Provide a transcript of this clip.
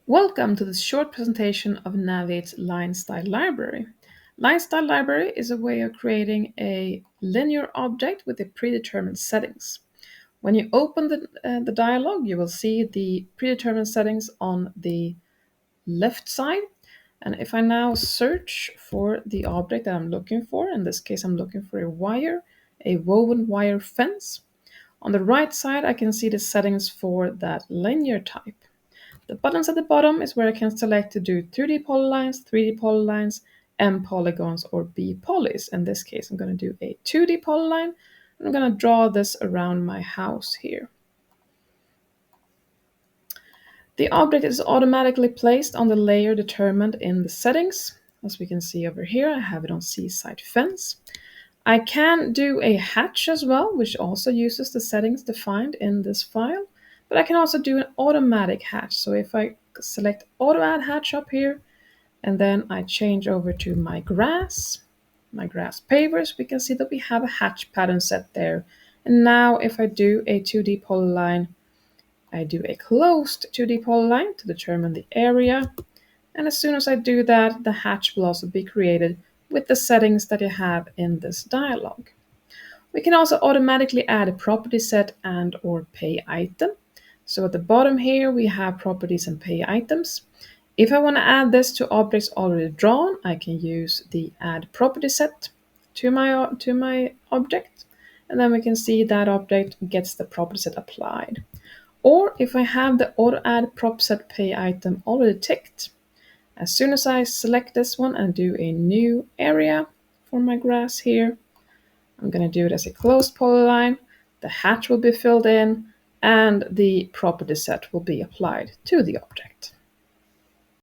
Welcome to this short presentation of Naviate's Line Style Library. Line Style Library is a way of creating a linear object with the predetermined settings. When you open the dialog, you will see the predetermined settings on the left side. And if I now search for the object that I'm looking for, in this case I'm looking for a woven wire fence, on the right side I can see the settings for that linear type. The buttons at the bottom is where I can select to do 2D polylines, 3D polylines, M polygons, or B polys. In this case, I'm going to do a 2D polyline. And I'm going to draw this around my house here. The object is automatically placed on the layer determined in the settings. As we can see over here, I have it on seaside fence. I can do a hatch as well, which also uses the settings defined in this file. But I can also do an automatic hatch. So if I select auto add hatch up here, and then I change over to my grass pavers, we can see that we have a hatch pattern set there. And now if I do a 2D polyline, I do a closed 2D polyline to determine the area. And as soon as I do that, the hatch will also be created with the settings that you have in this dialog. We can also automatically add a property set and or pay item. So at the bottom here, we have properties and pay items. If I want to add this to objects already drawn, I can use the add property set to my object. And then we can see that object gets the property set applied. Or if I have the auto add prop set pay item already ticked, as soon as I select this one and do a new area for my grass here, I'm going to do it as a closed polyline. The hatch will be filled in and the property set will be applied to the object.